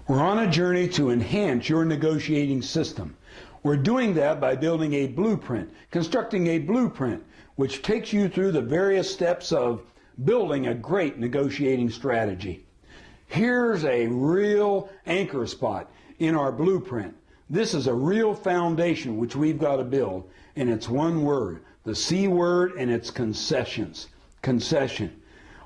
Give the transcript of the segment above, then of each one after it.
We're on a journey to enhance your negotiating system. We're doing that by building a blueprint, constructing a blueprint, which takes you through the various steps of building a great negotiating strategy. Here's a real anchor spot in our blueprint. This is a real foundation which we've got to build, and it's one word, the C word, and it's concessions. Concession.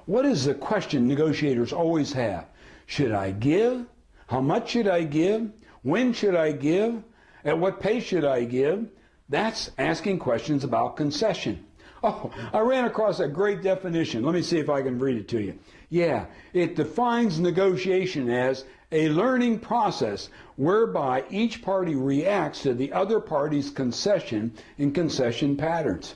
What is the question negotiators always have? Should I give? How much should I give? When should I give? At what pace should I give? That's asking questions about concession. Oh, I ran across a great definition. Let me see if I can read it to you. Yeah, it defines negotiation as a learning process whereby each party reacts to the other party's concession and concession patterns.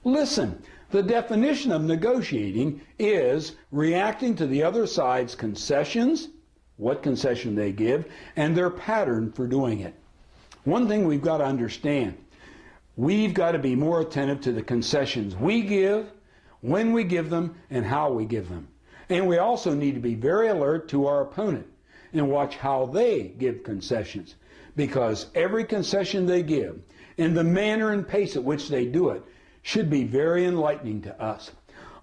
Listen, the definition of negotiating is reacting to the other side's concessions, what concession they give, and their pattern for doing it. One thing we've got to understand, we've got to be more attentive to the concessions we give, when we give them, and how we give them. And we also need to be very alert to our opponent and watch how they give concessions, because every concession they give and the manner and pace at which they do it should be very enlightening to us.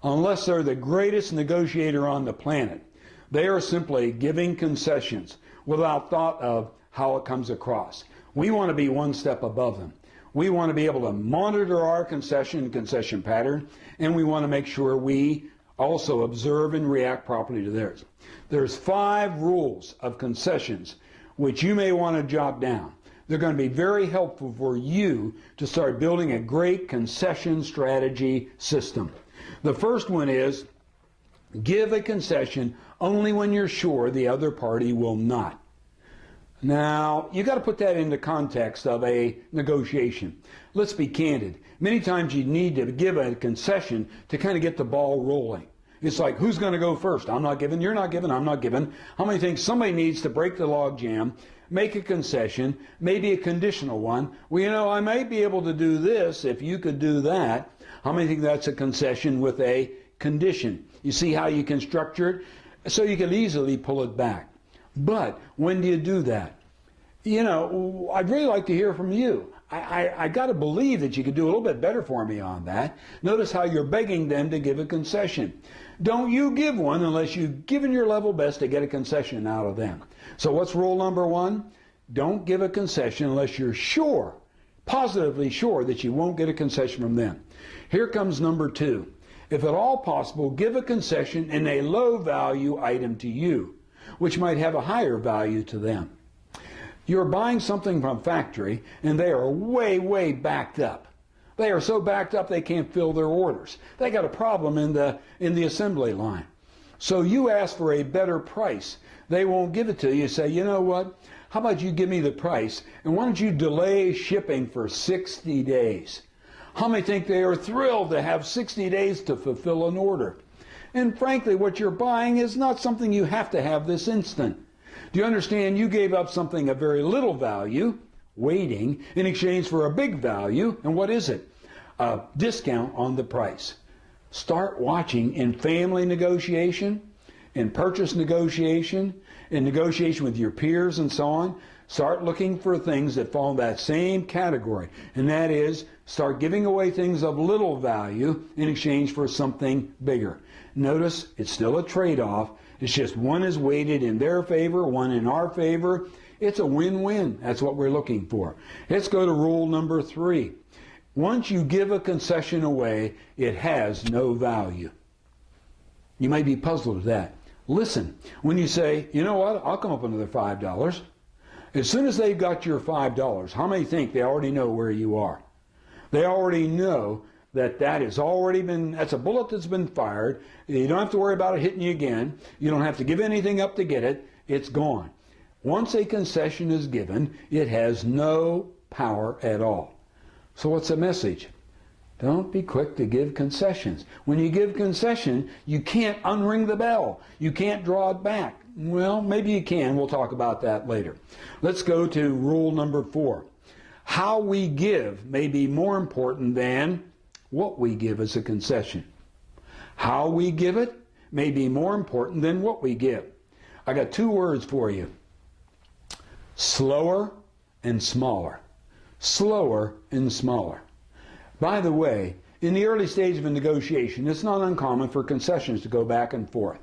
Unless they're the greatest negotiator on the planet, they are simply giving concessions without thought of how it comes across. We want to be one step above them. We want to be able to monitor our concession pattern, and we want to make sure we also observe and react properly to theirs. There's 5 rules of concessions which you may want to jot down. They're going to be very helpful for you to start building a great concession strategy system. The first one is give a concession only when you're sure the other party will not. Now, you got to put that into context of a negotiation. Let's be candid. Many times you need to give a concession to kind of get the ball rolling. It's like, who's going to go first? I'm not giving, you're not giving, I'm not giving. How many think somebody needs to break the log jam, make a concession, maybe a conditional one? Well, you know, I might be able to do this if you could do that. How many think that's a concession with a condition? You see how you can structure it? So you can easily pull it back. But when do you do that? You know, I'd really like to hear from you. I got to believe that you could do a little bit better for me on that. Notice how you're begging them to give a concession. Don't you give one unless you've given your level best to get a concession out of them. So what's rule number 1? Don't give a concession unless you're sure, positively sure, that you won't get a concession from them. Here comes number 2. If at all possible, give a concession in a low value item to you, which might have a higher value to them. You're buying something from factory and they are way, way backed up. They are so backed up they can't fill their orders. They got a problem in the assembly line. So you ask for a better price. They won't give it to you. You say, you know what? How about you give me the price and why don't you delay shipping for 60 days? How many think they are thrilled to have 60 days to fulfill an order? And frankly, what you're buying is not something you have to have this instant. Do you understand? You gave up something of very little value, waiting, in exchange for a big value. And what is it? A discount on the price. Start watching in family negotiation, in purchase negotiation, in negotiation with your peers and so on. Start looking for things that fall in that same category. And that is, start giving away things of little value in exchange for something bigger. Notice it's still a trade-off. It's just one is weighted in their favor, one in our favor. It's a win-win. That's what we're looking for. Let's go to rule number 3. Once you give a concession away, it has no value. You may be puzzled at that. Listen, when you say, you know what, I'll come up another $5. As soon as they've got your $5, how many think they already know where you are? They already know that has already been, that's a bullet that's been fired. You don't have to worry about it hitting you again. You don't have to give anything up to get it. It's gone. Once a concession is given, it has no power at all. So what's the message? Don't be quick to give concessions. When you give concession, you can't unring the bell. You can't draw it back. Well, maybe you can. We'll talk about that later. Let's go to rule number 4. How we give may be more important than what we give as a concession. How we give it may be more important than what we give. I got 2 words for you. Slower and smaller. Slower and smaller. By the way, in the early stage of a negotiation, it's not uncommon for concessions to go back and forth.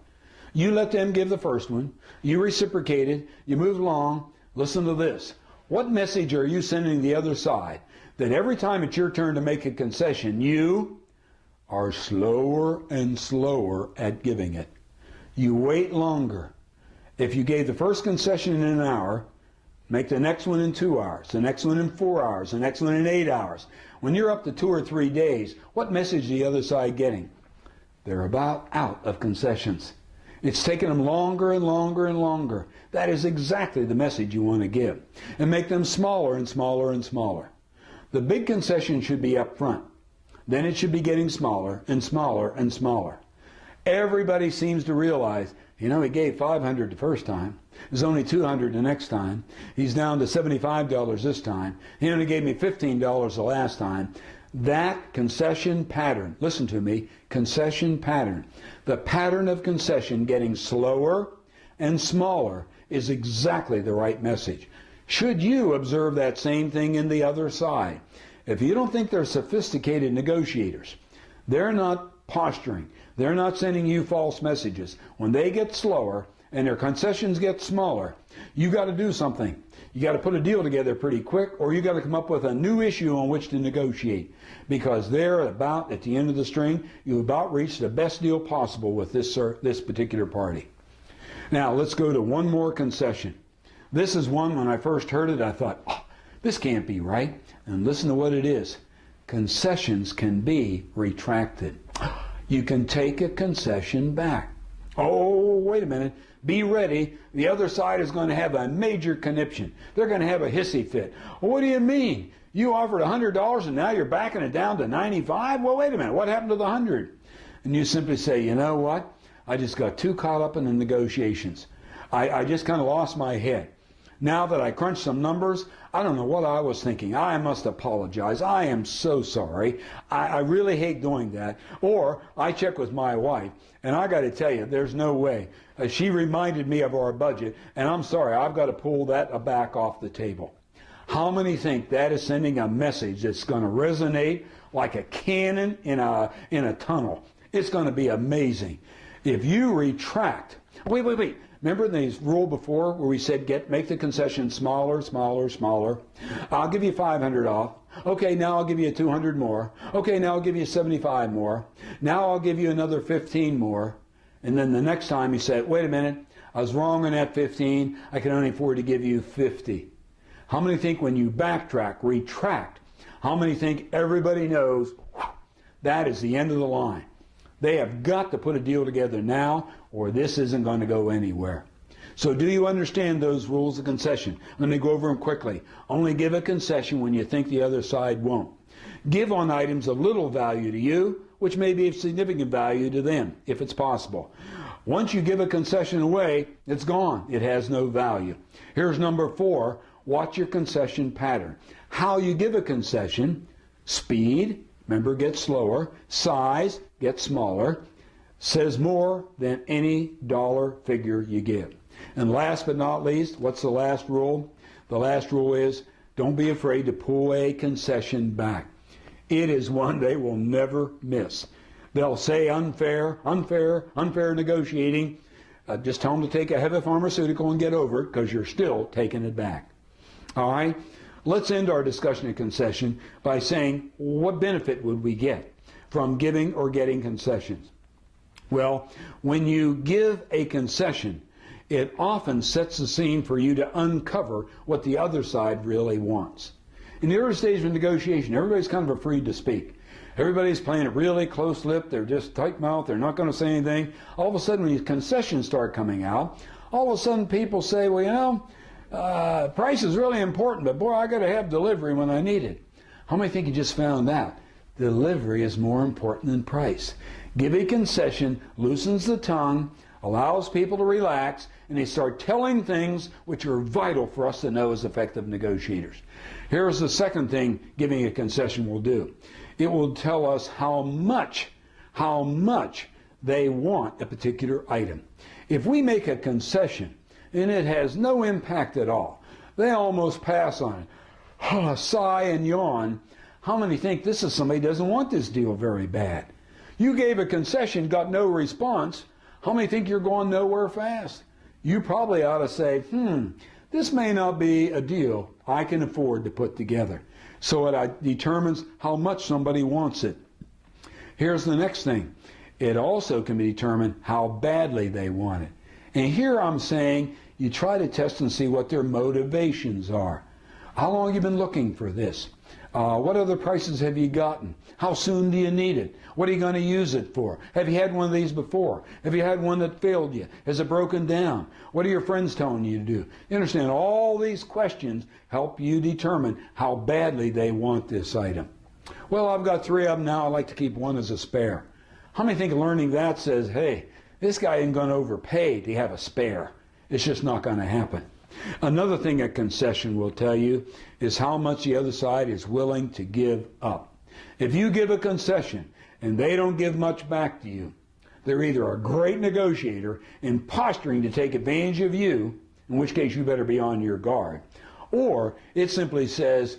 You let them give the first one, you reciprocate it, you move along. Listen to this. What message are you sending the other side that every time it's your turn to make a concession, you are slower and slower at giving it? You wait longer. If you gave the first concession in an hour, make the next one in 2 hours, the next one in 4 hours, the next one in 8 hours. When you're up to 2 or 3 days, what message is the other side getting? They're about out of concessions. It's taking them longer and longer and longer. That is exactly the message you want to give. And make them smaller and smaller and smaller. The big concession should be up front. Then it should be getting smaller and smaller and smaller. Everybody seems to realize, he gave $500 the first time. It was only $200 the next time. He's down to $75 this time. He only gave me $15 the last time. That concession pattern, listen to me, concession pattern, the pattern of concession getting slower and smaller is exactly the right message. Should you observe that same thing in the other side? If you don't think they're sophisticated negotiators, they're not posturing, they're not sending you false messages. When they get slower and their concessions get smaller, you got to do something. You got to put a deal together pretty quick, or you got to come up with a new issue on which to negotiate, because they're about at the end of the string. You've about reached the best deal possible with this particular party. Now let's go to one more concession. This is one, when I first heard it, I thought, oh, this can't be right. And listen to what it is. Concessions can be retracted. You can take a concession back. Oh, wait a minute. Be ready. The other side is going to have a major conniption. They're going to have a hissy fit. Well, what do you mean? You offered $100 and now you're backing it down to $95? Well, wait a minute. What happened to the 100? And you simply say, you know what? I just got too caught up in the negotiations. I just kind of lost my head. Now that I crunched some numbers, I don't know what I was thinking. I must apologize. I am so sorry. I really hate doing that. Or I check with my wife, and I got to tell you, there's no way. She reminded me of our budget, and I'm sorry, I've got to pull that back off the table. How many think that is sending a message that's going to resonate like a cannon in a tunnel? It's going to be amazing. If you retract, wait. Remember the rule before where we said make the concession smaller, smaller, smaller? I'll give you 500 off. Okay, now I'll give you 200 more. Okay, now I'll give you 75 more. Now I'll give you another 15 more. And then the next time you said, wait a minute, I was wrong on that 15. I can only afford to give you 50. How many think when you backtrack, retract, how many think everybody knows that is the end of the line? They have got to put a deal together now, or this isn't going to go anywhere. So do you understand those rules of concession? Let me go over them quickly. Only give a concession when you think the other side won't. Give on items of little value to you, which may be of significant value to them, if it's possible. Once you give a concession away, it's gone. It has no value. Here's number 4. Watch your concession pattern. How you give a concession: speed, remember, gets slower; size, gets smaller; says more than any dollar figure you give. And last but not least, what's the last rule? The last rule is, don't be afraid to pull a concession back. It is one they will never miss. They'll say unfair, unfair, unfair negotiating. Just tell them to take a heavy pharmaceutical and get over it, because you're still taking it back. All right? Let's end our discussion of concession by saying, what benefit would we get from giving or getting concessions? Well, when you give a concession, it often sets the scene for you to uncover what the other side really wants. In the early stage of negotiation, everybody's kind of afraid to speak. Everybody's playing it really close-lipped. They're just tight-mouthed. They're not going to say anything. All of a sudden, when these concessions start coming out, all of a sudden people say, well, you know, price is really important, but boy, I got to have delivery when I need it. How many think you just found out? Delivery is more important than price. Give a concession, loosens the tongue, allows people to relax, and they start telling things which are vital for us to know as effective negotiators. Here's the second thing giving a concession will do. It will tell us how much they want a particular item. If we make a concession and it has no impact at all, They almost pass on it. Sigh and yawn. How many think this is somebody who doesn't want this deal very bad? You gave a concession, got no response. How many think you're going nowhere fast? You probably ought to say, this may not be a deal I can afford to put together. So it determines how much somebody wants it. Here's the next thing. It also can be determined how badly they want it. And here I'm saying you try to test and see what their motivations are. How long have you been looking for this? What other prices have you gotten? How soon do you need it? What are you going to use it for? Have you had one of these before? Have you had one that failed you? Has it broken down? What are your friends telling you to do? You understand, all these questions help you determine how badly they want this item. Well, I've got 3 of them now. I like to keep one as a spare. How many think learning that says, hey, this guy ain't going to overpay to have a spare? It's just not going to happen. Another thing a concession will tell you is how much the other side is willing to give up. If you give a concession and they don't give much back to you, they're either a great negotiator and posturing to take advantage of you, in which case you better be on your guard, or it simply says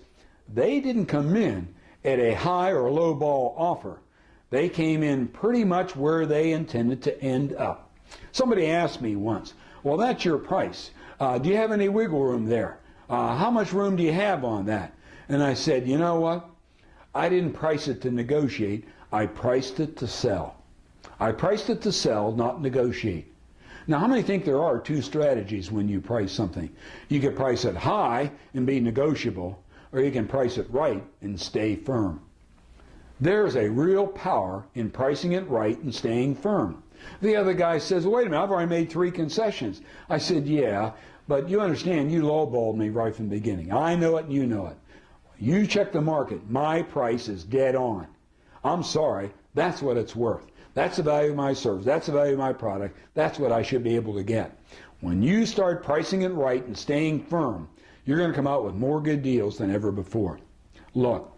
they didn't come in at a high or low ball offer. They came in pretty much where they intended to end up. Somebody asked me once, well, that's your price. Do you have any wiggle room there? How much room do you have on that? And I said, you know what? I didn't price it to negotiate. I priced it to sell. I priced it to sell, not negotiate. Now, how many think there are 2 strategies when you price something? You can price it high and be negotiable, or you can price it right and stay firm. There's a real power in pricing it right and staying firm. The other guy says, wait a minute, I've already made 3 concessions. I said, yeah, but you understand, you lowballed me right from the beginning. I know it and you know it. You check the market. My price is dead on. I'm sorry, that's what it's worth. That's the value of my service. That's the value of my product. That's what I should be able to get. When you start pricing it right and staying firm, you're going to come out with more good deals than ever before. Look,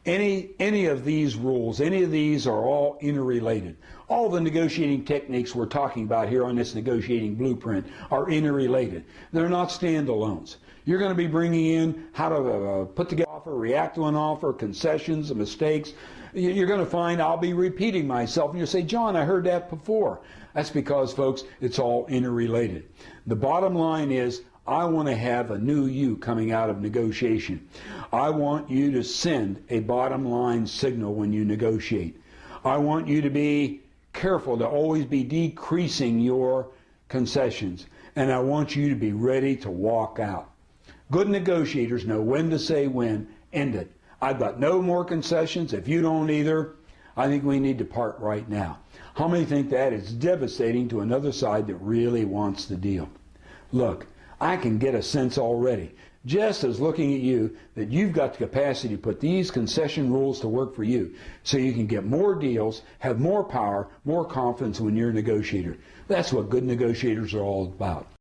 any of these rules, any of these are all interrelated. All the negotiating techniques we're talking about here on this negotiating blueprint are interrelated. They're not standalones. You're going to be bringing in how to put together an offer, react to an offer, concessions, mistakes. You're going to find I'll be repeating myself, and you'll say, John, I heard that before. That's because, folks, it's all interrelated. The bottom line is, I want to have a new you coming out of negotiation. I want you to send a bottom line signal when you negotiate. I want you to be careful to always be decreasing your concessions. And I want you to be ready to walk out. Good negotiators know when to say when, end it. I've got no more concessions. If you don't either, I think we need to part right now. How many think that is devastating to another side that really wants the deal? Look, I can get a sense already, just as looking at you, that you've got the capacity to put these concession rules to work for you so you can get more deals, have more power, more confidence when you're a negotiator. That's what good negotiators are all about.